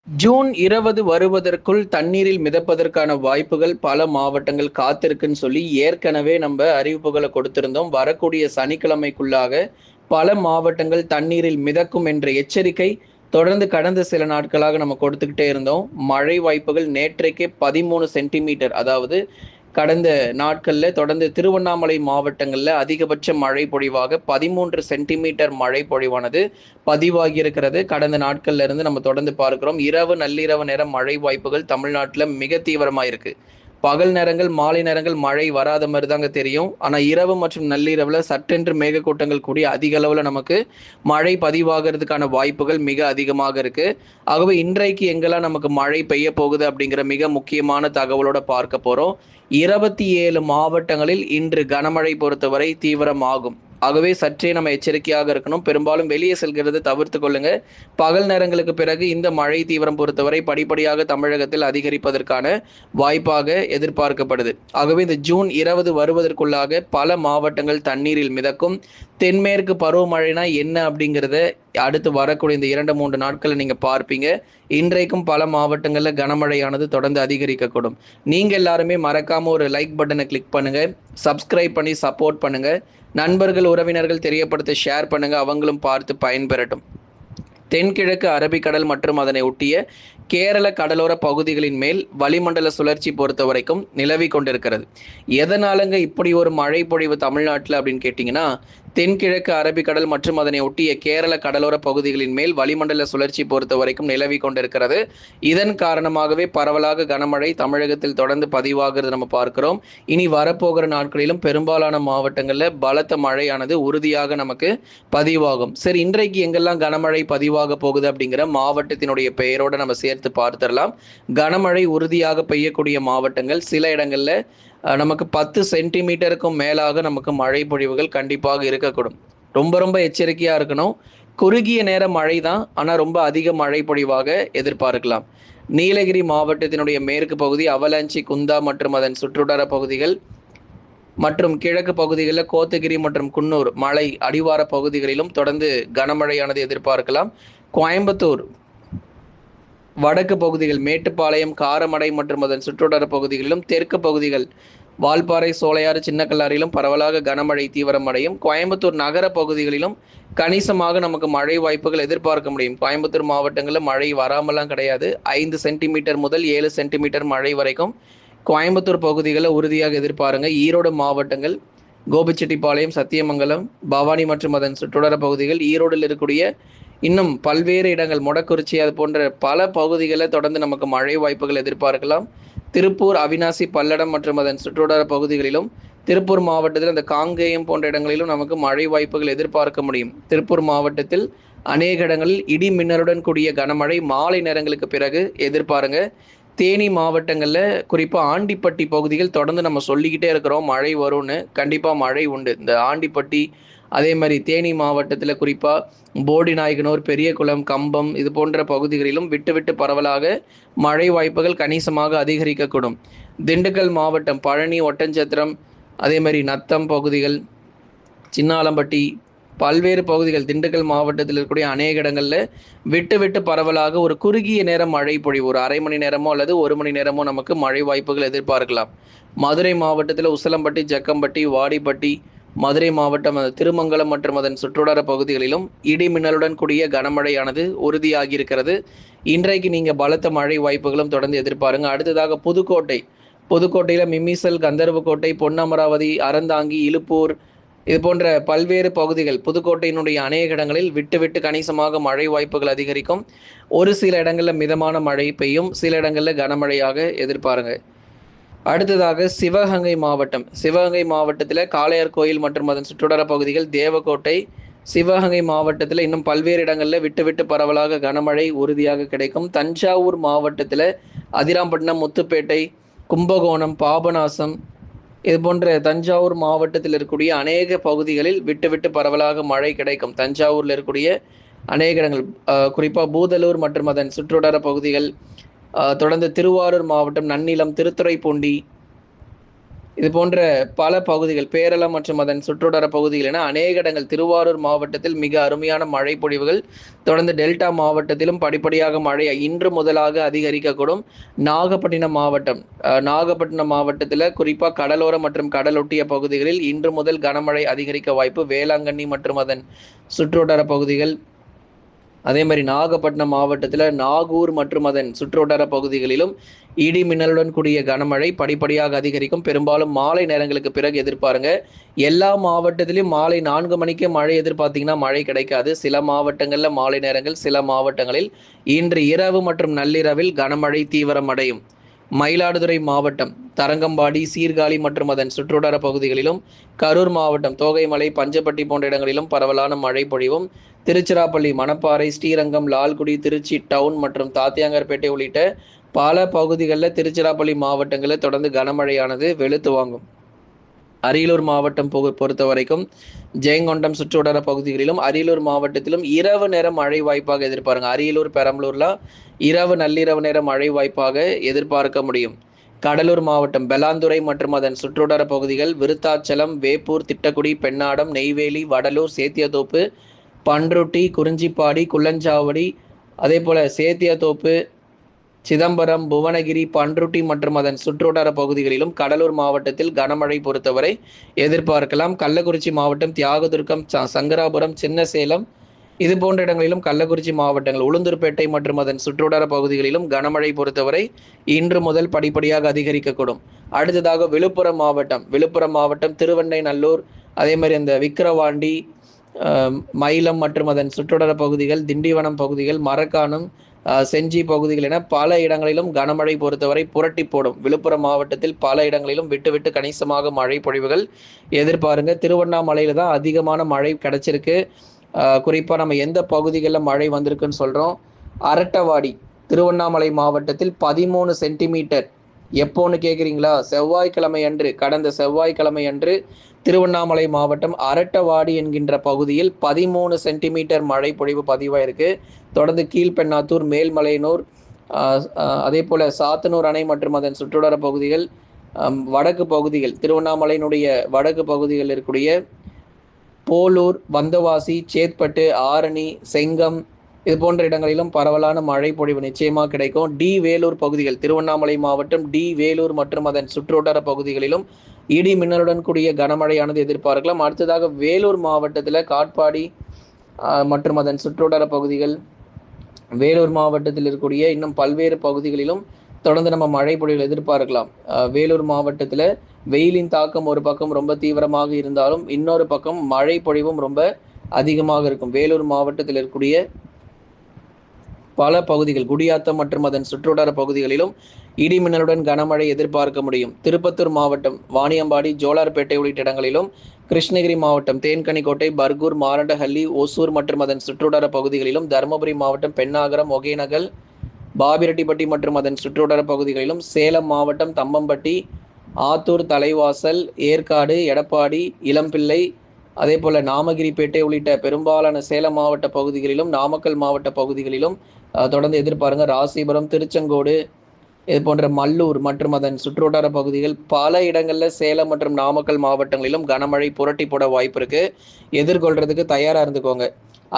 June 20 வருவதற்குள் தண்ணீரில் மிதப்பதற்கான வாய்ப்புகள் பல மாவட்டங்கள் காத்திருக்குன்னு சொல்லி ஏற்கனவே நம்ம அறிவிப்புகளை கொடுத்திருந்தோம். வரக்கூடிய சனிக்கிழமைக்குள்ளாக பல மாவட்டங்கள் தண்ணீரில் மிதக்கும் என்ற எச்சரிக்கை தொடர்ந்து கடந்த சில நாட்களாக நம்ம கொடுத்துக்கிட்டே இருந்தோம். மழை வாய்ப்புகள் நேற்றைக்கே 13 சென்டிமீட்டர், அதாவது கடந்த நாட்கள்ல தொடர்ந்து திருவண்ணாமலை மாவட்டங்கள்ல அதிகபட்ச மழை பொழிவாக 13 சென்டிமீட்டர் மழை பொழிவானது பதிவாகி இருக்கிறது. கடந்த நாட்கள்ல இருந்து நம்ம தொடர்ந்து பார்க்கிறோம். இரவு நள்ளிரவு நேரம் மழை வாய்ப்புகள் தமிழ்நாட்டில் மிக தீவிரமாக இருக்கு. பகல் நேரங்கள் மாலை நேரங்கள் மழை வராத மாதிரி தாங்க தெரியும். ஆனால் இரவு மற்றும் நள்ளிரவில் சற்றென்று மேகக்கூட்டங்கள் கூடி அதிக அளவில் நமக்கு மழை பதிவாகிறதுக்கான வாய்ப்புகள் மிக அதிகமாக இருக்கு. ஆகவே இன்றைக்கு எங்கெல்லாம் நமக்கு மழை பெய்ய போகுது அப்படிங்கிற மிக முக்கியமான தகவலோட பார்க்க போறோம். 27 மாவட்டங்களில் இன்று கனமழை பொறுத்தவரை தீவிரமாகும். ஆகவே சற்றே நம்ம எச்சரிக்கையாக இருக்கணும். பெரும்பாலும் வெளியே செல்கிறது தவிர்த்து கொள்ளுங்க. பகல் நேரங்களுக்கு பிறகு இந்த மழை தீவிரம் பொறுத்தவரை படிப்படியாக தமிழகத்தில் அதிகரிப்பதற்கான வாய்ப்பாக எதிர்பார்க்கப்படுது. ஆகவே இந்த ஜூன் 20 வருவதற்குள்ளாக பல மாவட்டங்கள் தண்ணீரில் மிதக்கும். தென்மேற்கு பருவமழைனா என்ன அப்படிங்கிறத அடுத்து வரக்கூடிய இந்த 2-3 நாட்களில் நீங்க பார்ப்பீங்க. இன்றைக்கும் பல மாவட்டங்களில் கனமழையானது தொடர்ந்து அதிகரிக்கக்கூடும். நீங்க எல்லாருமே மறக்காம ஒரு லைக் பட்டனை கிளிக் பண்ணுங்க, சப்ஸ்கிரைப் பண்ணி சப்போர்ட் பண்ணுங்க, நண்பர்கள் உறவினர்கள் தெரியப்படுத்த ஷேர் பண்ணுங்க, அவங்களும் பார்த்து பயன்பெறட்டும். தென்கிழக்கு அரபிக்கடல் மற்றும் அதனை ஒட்டிய கேரள கடலோர பகுதிகளின் மேல் வளிமண்டல சுழற்சி பொறுத்த வரைக்கும் நிலவி கொண்டிருக்கிறது. எதனாலங்க இப்படி ஒரு மழை பொழிவு தமிழ்நாட்டில் அப்படின்னு கேட்டிங்கன்னா, தென்கிழக்கு அரபிக்கடல் மற்றும் அதனை ஒட்டிய கேரள கடலோர பகுதிகளின் மேல் வளிமண்டல சுழற்சி பொறுத்த வரைக்கும் நிலவி கொண்டிருக்கிறது. இதன் காரணமாகவே பரவலாக கனமழை தமிழகத்தில் தொடர்ந்து பதிவாகிறது நம்ம பார்க்கிறோம். இனி வரப்போகிற நாட்களிலும் பெரும்பாலான மாவட்டங்களில் பலத்த மழையானது உறுதியாக நமக்கு பதிவாகும். சரி, இன்றைக்கு எங்கெல்லாம் கனமழை பதிவாக போகுது அப்படிங்கிற மாவட்டத்தினுடைய பெயரோடு நம்ம சேர்த்து பார்த்துடலாம். கனமழை உறுதியாக பெய்யக்கூடிய மாவட்டங்கள் சில இடங்கள்ல நமக்கு 10 சென்டிமீட்டருக்கும் மேலாக நமக்கு மழை பொழிவுகள் கண்டிப்பாக இருக்கக்கூடும். ரொம்ப ரொம்ப எச்சரிக்கையா இருக்கணும். குறுகிய நேர மழை தான், ஆனால் ரொம்ப அதிக மழை பொழிவாக எதிர்பார்க்கலாம். நீலகிரி மாவட்டத்தினுடைய மேற்கு பகுதி, அவலாஞ்சி, குந்தா மற்றும் அதன் சுற்றுவட்டார பகுதிகள் மற்றும் கிழக்கு பகுதிகளில் கோத்தகிரி மற்றும் குன்னூர் மலை அடிவார பகுதிகளிலும் தொடர்ந்து கனமழையானது எதிர்பார்க்கலாம். கோயம்புத்தூர் வடக்கு பகுதிகள், மேட்டுப்பாளையம், காரமடை மற்றும் அதன் சுற்றுவட்டார பகுதிகளிலும், தெற்கு பகுதிகள் வால்பாறை, சோலையாறு, சின்னக்கல்லாரிலும் பரவலாக கனமழை தீவிரமடையும். கோயம்புத்தூர் நகர பகுதிகளிலும் கணிசமாக நமக்கு மழை வாய்ப்புகள் எதிர்பார்க்க முடியும். கோயம்புத்தூர் மாவட்டங்களில் மழை வராமலாம் கிடையாது. 5 சென்டிமீட்டர் முதல் 7 சென்டிமீட்டர் மழை வரைக்கும் கோயம்புத்தூர் பகுதிகளில் உறுதியாக எதிர்பாருங்க. ஈரோடு மாவட்டங்கள், கோபிச்செட்டிப்பாளையம், சத்தியமங்கலம், பவானி மற்றும் அதன் சுற்றுவட்டார பகுதிகள், ஈரோடில் இருக்கக்கூடிய இன்னும் பல்வேறு இடங்கள், மொடக்குறிச்சி, அது போன்ற பல பகுதிகளில் தொடர்ந்து நமக்கு மழை வாய்ப்புகள் எதிர்பார்க்கலாம். திருப்பூர், அவினாசி, பல்லடம் மற்றும் அதன் சுற்றுவட்டார பகுதிகளிலும், திருப்பூர் மாவட்டத்தில் அந்த காங்கேயம் போன்ற இடங்களிலும் நமக்கு மழை வாய்ப்புகள் எதிர்பார்க்க முடியும். திருப்பூர் மாவட்டத்தில் அநேக இடங்களில் இடி மின்னலுடன் கூடிய கனமழை மாலை நேரங்களுக்கு பிறகு எதிர்பாருங்க. தேனி மாவட்டங்களில் குறிப்பாக ஆண்டிப்பட்டி பகுதிகள் தொடர்ந்து நம்ம சொல்லிக்கிட்டே இருக்கிறோம் மழை வரும்னு. கண்டிப்பாக மழை உண்டு. இந்த ஆண்டிப்பட்டி, அதே மாதிரி தேனி மாவட்டத்தில் குறிப்பாக போடிநாயகனூர், பெரியகுளம், கம்பம் இது போன்ற பகுதிகளிலும் விட்டு விட்டு பரவலாக மழை வாய்ப்புகள் கணிசமாக அதிகரிக்கக்கூடும். திண்டுக்கல் மாவட்டம் பழனி, ஒட்டஞ்சத்திரம், அதே மாதிரி நத்தம் பகுதிகள், சின்னாலம்பட்டி, பல்வேறு பகுதிகள் திண்டுக்கல் மாவட்டத்தில் இருக்கக்கூடிய அநேக இடங்களில் விட்டு விட்டு பரவலாக ஒரு குறுகிய நேரம் மழை பொழிவு, ஒரு அரை மணி நேரமோ அல்லது 1 மணி நேரமோ நமக்கு மழை வாய்ப்புகள் எதிர்பார்க்கலாம். மதுரை மாவட்டத்தில் உசிலம்பட்டி, ஜக்கம்பட்டி, வாடிப்பட்டி, மதுரை மாவட்டம் திருமங்கலம் மற்றும் அதன் சுற்றுவட்டார பகுதிகளிலும் இடி மின்னலுடன் கூடிய கனமழையானது உறுதியாகி இருக்கிறது. இன்றைக்கு நீங்கள் பலத்த மழை வாய்ப்புகளும் தொடர்ந்து எதிர்பாருங்க. அடுத்ததாக புதுக்கோட்டையில் மிமிசல், கந்தர்வக்கோட்டை, பொன்னமராவதி, அறந்தாங்கி, இலுப்பூர் இது போன்ற பல்வேறு பகுதிகள், புதுக்கோட்டையினுடைய அநேக இடங்களில் விட்டு விட்டு கணிசமாக மழை வாய்ப்புகள் அதிகரிக்கும். ஒரு சில இடங்களில் மிதமான மழை பெய்யும், சில இடங்களில் கனமழையாக எதிர்பாருங்க. அடுத்ததாக சிவகங்கை மாவட்டத்தில் காளையார் கோயில் மற்றும் அதன் சுற்றுவட்டார பகுதிகள், தேவக்கோட்டை, சிவகங்கை மாவட்டத்தில் இன்னும் பல்வேறு இடங்களில் விட்டு விட்டு பரவலாக கனமழை உறுதியாக கிடைக்கும். தஞ்சாவூர் மாவட்டத்தில் அதிராம்பட்டினம், முத்துப்பேட்டை, கும்பகோணம், பாபநாசம் இது போன்ற தஞ்சாவூர் மாவட்டத்தில் இருக்கக்கூடிய அநேக பகுதிகளில் விட்டு விட்டு பரவலாக மழை கிடைக்கும். தஞ்சாவூரில் இருக்கக்கூடிய அநேக இடங்கள், குறிப்பாக பூதலூர் மற்றும் அதன் சுற்றுவட்டார பகுதிகள், தொடர்ந்து திருவாரூர் மாவட்டம், நன்னிலம், திருத்துறைப்பூண்டி, இது போன்ற பல பகுதிகள், பேரளம் மற்றும் அதன் சுற்றுவட்டார பகுதிகள் என அநேக இடங்கள். திருவாரூர் மாவட்டத்தில் மிக அருமையான மழை பொழிவுகள். தொடர்ந்து டெல்டா மாவட்டத்திலும் படிப்படியாக மழை இன்று முதலாக அதிகரிக்கக்கூடும். நாகப்பட்டினம் மாவட்டம், நாகப்பட்டினம் மாவட்டத்தில் குறிப்பாக கடலோரம் மற்றும் கடலொட்டிய பகுதிகளில் இன்று முதல் கனமழை அதிகரிக்க வாய்ப்பு. வேளாங்கண்ணி மற்றும் அதன் சுற்றுவட்டார பகுதிகள், அதே மாதிரி நாகப்பட்டினம் மாவட்டத்தில் நாகூர் மற்றும் அதன் சுற்றுவட்டார பகுதிகளிலும் இடி மின்னலுடன் கூடிய கனமழை படிப்படியாக அதிகரிக்கும். பெரும்பாலும் மாலை நேரங்களுக்கு பிறகு எதிர்பாருங்க. எல்லா மாவட்டத்திலும் மாலை 4 மணிக்கு மழை எதிர்பார்த்தீங்கன்னா மழை கிடைக்காது. சில மாவட்டங்களில் மாலை நேரங்கள், சில மாவட்டங்களில் இன்று இரவு மற்றும் நள்ளிரவில் கனமழை தீவிரமடையும். மயிலாடுதுறை மாவட்டம் தரங்கம்பாடி, சீர்காழி மற்றும் அதன் சுற்றுவட்டார பகுதிகளிலும், கரூர் மாவட்டம் தோகைமலை, பஞ்சப்பட்டி போன்ற இடங்களிலும் பரவலான மழை பொழிவும். திருச்சிராப்பள்ளி, மணப்பாறை, ஸ்ரீரங்கம், லால்குடி, திருச்சி டவுன் மற்றும் தாத்தியாங்கர்பேட்டை உள்ளிட்ட பல பகுதிகளில் திருச்சிராப்பள்ளி மாவட்டங்களில் தொடர்ந்து கனமழையானது வெளுத்து வாங்கும். அரியலூர் மாவட்டம் பொறுத்த வரைக்கும் ஜெயங்கொண்டம் சுற்றுவட்டார பகுதிகளிலும் அரியலூர் மாவட்டத்திலும் இரவு நேரம் மழை வாய்ப்பாக எதிர்பாருங்க. அரியலூர், பெரம்பலூர்லாம் இரவு நள்ளிரவு நேரம் மழை வாய்ப்பாக எதிர்பார்க்க முடியும். கடலூர் மாவட்டம் பெலாந்துறை மற்றும் அதன் சுற்றுவட்டார பகுதிகள், விருத்தாச்சலம், வேப்பூர், திட்டக்குடி, பெண்ணாடம், நெய்வேலி, வடலூர், சேத்தியாத்தோப்பு, பன்ருட்டி, குறிஞ்சிப்பாடி, குள்ளஞ்சாவடி, அதே போல சேத்தியாத்தோப்பு, சிதம்பரம், புவனகிரி, பன்ருட்டி மற்றும் அதன் சுற்றுவட்டார பகுதிகளிலும் கடலூர் மாவட்டத்தில் கனமழை பொறுத்தவரை எதிர்பார்க்கலாம். கள்ளக்குறிச்சி மாவட்டம் தியாகதுர்கம், சங்கராபுரம், சின்னசேலம் இது போன்ற இடங்களிலும், கள்ளக்குறிச்சி மாவட்டங்கள் உளுந்தூர்பேட்டை மற்றும் அதன் சுற்றுவட்டார பகுதிகளிலும் கனமழை பொறுத்தவரை இன்று முதல் படிப்படியாக அதிகரிக்கக்கூடும். அடுத்ததாக விழுப்புரம் மாவட்டம் திருவெண்ணைநல்லூர், அதே மாதிரி அந்த விக்கிரவாண்டி, மயிலம் மற்றும் அதன் சுற்றுவட்டார பகுதிகள், திண்டிவனம் பகுதிகள், மரக்காணம், செஞ்சி பகுதிகள் என பல இடங்களிலும் கனமழை பொறுத்தவரை புரட்டி போடும். விழுப்புரம் மாவட்டத்தில் பல இடங்களிலும் விட்டு கணிசமாக மழை பொழிவுகள் எதிர்பாருங்க. திருவண்ணாமலையில் தான் அதிகமான மழை கிடைச்சிருக்கு. குறிப்பாக நம்ம எந்த பகுதிகளில் மழை வந்திருக்குன்னு சொல்கிறோம். அரட்டவாடி, திருவண்ணாமலை மாவட்டத்தில் 13 சென்டிமீட்டர். எப்போன்னு கேட்குறீங்களா? கடந்த செவ்வாய்க்கிழமை அன்று திருவண்ணாமலை மாவட்டம் அரட்டவாடி என்கின்ற பகுதியில் 13 சென்டிமீட்டர் மழை பொழிவு பதிவாயிருக்கு. தொடர்ந்து கீழ்பெண்ணாத்தூர், மேல்மலையனூர், அதே போல சாத்தனூர் அணை மற்றும் அதன் சுற்றுவட்டார பகுதிகள், வடக்கு பகுதிகள், திருவண்ணாமலையினுடைய வடக்கு பகுதிகளில் இருக்கக்கூடிய போலூர், வந்தவாசி, சேத்பட்டு, ஆரணி, செங்கம் இது போன்ற இடங்களிலும் பரவலான மழை பொழிவு நிச்சயமாக கிடைக்கும். வேலூர் பகுதிகள், திருவண்ணாமலை மாவட்டம் வேலூர் மற்றும் அதன் சுற்றுவட்டார பகுதிகளிலும் இடி மின்னலுடன் கூடிய கனமழையானது எதிர்பார்க்கலாம். அடுத்ததாக வேலூர் மாவட்டத்தில் காட்பாடி மற்றும் அதன் சுற்றுவட்டார பகுதிகள், வேலூர் மாவட்டத்தில் இருக்கக்கூடிய இன்னும் பல்வேறு பகுதிகளிலும் தொடர்ந்து நம்ம மழை பொழிவு எதிர்பார்க்கலாம். வேலூர் மாவட்டத்தில் வெயிலின் தாக்கம் ஒரு பக்கம் ரொம்ப தீவிரமாக இருந்தாலும் இன்னொரு பக்கம் மழை பொழிவும் ரொம்ப அதிகமாக இருக்கும். வேலூர் மாவட்டத்தில் இருக்கக்கூடிய பல பகுதிகள், குடியாத்தம் மற்றும் அதன் சுற்றுவட்டார பகுதிகளிலும் இடி மின்னலுடன் கனமழை எதிர்பார்க்க முடியும். திருப்பத்தூர் மாவட்டம் வாணியம்பாடி, ஜோலார்பேட்டை உள்ளிட்ட இடங்களிலும், கிருஷ்ணகிரி மாவட்டம் தேன்கனிக்கோட்டை, பர்கூர், மாரண்டஹள்ளி, ஒசூர் மற்றும் அதன் சுற்றுவட்டார பகுதிகளிலும், தருமபுரி மாவட்டம் பெண்ணாகரம், ஒகேனக்கல், பாபிரெட்டிப்பட்டி மற்றும் அதன் சுற்றுவட்டார பகுதிகளிலும், சேலம் மாவட்டம் தம்மம்பட்டி, ஆத்தூர், தலைவாசல், ஏற்காடு, எடப்பாடி, இளம்பிள்ளை, அதே போல் நாமகிரிப்பேட்டை உள்ளிட்ட பெரும்பாலான சேலம் மாவட்ட பகுதிகளிலும், நாமக்கல் மாவட்ட பகுதிகளிலும் தொடர்ந்து எதிர்பாருங்க. ராசிபுரம், திருச்செங்கோடு இது போன்ற மல்லூர் மற்றும் அதன் சுற்றுவட்டார பகுதிகள் பல இடங்களில் சேலம் மற்றும் நாமக்கல் மாவட்டங்களிலும் கனமழை புரட்டி போட வாய்ப்பு இருக்கு. எதிர்கொள்றதுக்கு தயாராக இருந்துக்கோங்க.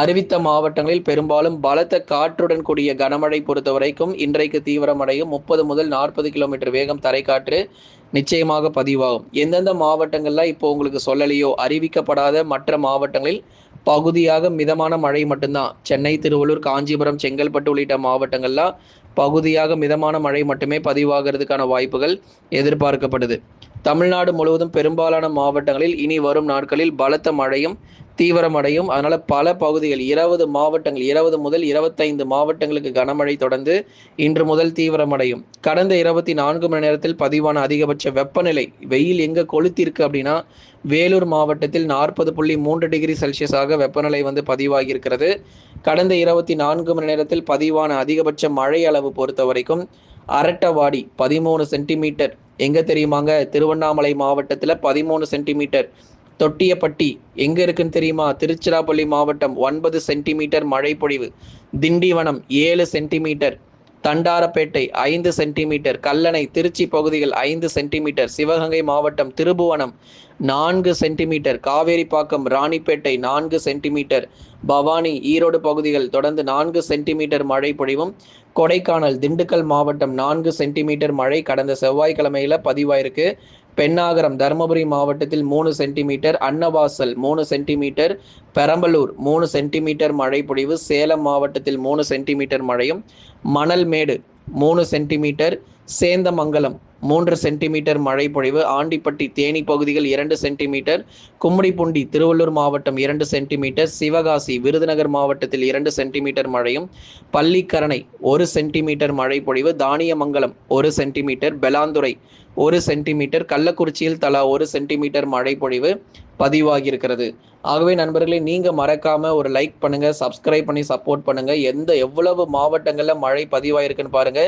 அறிவித்த மாவட்டங்களில் பெரும்பாலும் பலத்த காற்றுடன் கூடிய கனமழை பொறுத்த வரைக்கும் இன்றைக்கு தீவிரமடையும். 30 முதல் 40 கிலோமீட்டர் வேகம் தரைக்காற்று நிச்சயமாக பதிவாகும். எந்தெந்த மாவட்டங்கள்லாம் இப்போ உங்களுக்கு சொல்லலையோ அறிவிக்கப்படாத மற்ற மாவட்டங்களில் பகுதியாக மிதமான மழை மட்டும்தான். சென்னை, திருவள்ளூர், காஞ்சிபுரம், செங்கல்பட்டு உள்ளிட்ட மாவட்டங்கள்லாம் பகுதியாக மிதமான மழை மட்டுமே பதிவாகிறதுக்கான வாய்ப்புகள் எதிர்பார்க்கப்படுது. தமிழ்நாடு முழுவதும் பெரும்பாலான மாவட்டங்களில் இனி வரும் நாட்களில் பலத்த மழையும் தீவிரமடையும். அதனால பல பகுதிகள் 20 முதல் 25 மாவட்டங்களுக்கு கனமழை தொடர்ந்து இன்று முதல் தீவிரமடையும். கடந்த 24 மணி நேரத்தில் பதிவான அதிகபட்ச வெப்பநிலை, வெயில் எங்க கொளுத்திருக்கு அப்படின்னா வேலூர் மாவட்டத்தில் 40.3 டிகிரி செல்சியஸாக வெப்பநிலை பதிவாகி இருக்கிறது. கடந்த 24 மணி நேரத்தில் பதிவான அதிகபட்ச மழை அளவு பொறுத்த வரைக்கும் அரட்டவாடி 13 சென்டிமீட்டர். எங்க தெரியுமாங்க? திருவண்ணாமலை மாவட்டத்தில் 13 சென்டிமீட்டர். தொட்டியப்பட்டி எங்க இருக்குன்னு தெரியுமா? திருச்சிராப்பள்ளி மாவட்டம் 9 சென்டிமீட்டர் மழை பொழிவு. திண்டிவனம் 7 சென்டிமீட்டர். தண்டாரப்பேட்டை 5 சென்டிமீட்டர், கல்லணை திருச்சி பகுதிகள் 5 சென்டிமீட்டர், சிவகங்கை மாவட்டம் திருபுவனம் 4 சென்டிமீட்டர், காவேரிப்பாக்கம் ராணிப்பேட்டை 4 சென்டிமீட்டர், பவானி ஈரோடு பகுதிகள் தொடர்ந்து 4 சென்டிமீட்டர் மழை பொழிவும், கொடைக்கானல் திண்டுக்கல் மாவட்டம் 4 சென்டிமீட்டர் மழை கடந்த செவ்வாய்க்கிழமையில் பதிவாயிருக்கு. பென்னாகரம் தருமபுரி மாவட்டத்தில் 3 centimetre, Annavasal 3 centimetre, Perambalur 3 centimetre மழை பொழிவு, சேலம் மாவட்டத்தில் 3 சென்டிமீட்டர் மழையும், மணல்மேடு 3 சென்டிமீட்டர், சேந்தமங்கலம் 3 சென்டிமீட்டர் மழை பொழிவு, ஆண்டிப்பட்டி தேனி பகுதிகள் 2 சென்டிமீட்டர், கும்மிடிப்பூண்டி திருவள்ளூர் மாவட்டம் 2 சென்டிமீட்டர், சிவகாசி விருதுநகர் மாவட்டத்தில் 2 சென்டிமீட்டர் மழையும், பள்ளிக்கரணை 1 சென்டிமீட்டர் மழை பொழிவு, தானியமங்கலம் 1 சென்டிமீட்டர், பெலாந்துறை 1 சென்டிமீட்டர், கள்ளக்குறிச்சியில் தலா 1 சென்டிமீட்டர் மழை பொழிவு பதிவாகியிருக்கிறது. ஆகவே நண்பர்களே, நீங்கள் மறக்காம ஒரு லைக் பண்ணுங்க, சப்ஸ்கிரைப் பண்ணி சப்போர்ட் பண்ணுங்க. எவ்வளவு மாவட்டங்களில் மழை பதிவாயிருக்குன்னு பாருங்க.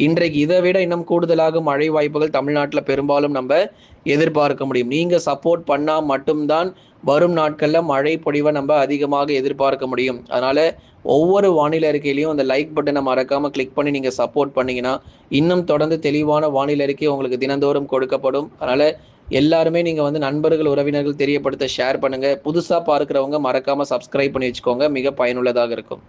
இன்றைக்கு இதை விட இன்னும் கூடுதலாக மழை வாய்ப்புகள் தமிழ்நாட்டில் பெரும்பாலும் நம்ம எதிர்பார்க்க முடியும். நீங்கள் சப்போர்ட் பண்ணால் மட்டும்தான் வரும் நாட்களில் மழை பொழிவை நம்ம அதிகமாக எதிர்பார்க்க முடியும். அதனால் ஒவ்வொரு வானிலை அறிக்கையிலையும் அந்த லைக் பட்டனை மறக்காமல் கிளிக் பண்ணி நீங்கள் சப்போர்ட் பண்ணிங்கன்னா இன்னும் தொடர்ந்து தெளிவான வானிலை அறிக்கை உங்களுக்கு தினந்தோறும் கொடுக்கப்படும். அதனால் எல்லாருமே நீங்கள் நண்பர்கள் உறவினர்கள் தெரியப்படுத்த ஷேர் பண்ணுங்கள். புதுசாக பார்க்குறவங்க மறக்காமல் சப்ஸ்கிரைப் பண்ணி வச்சுக்கோங்க. மிக பயனுள்ளதாக இருக்கும்.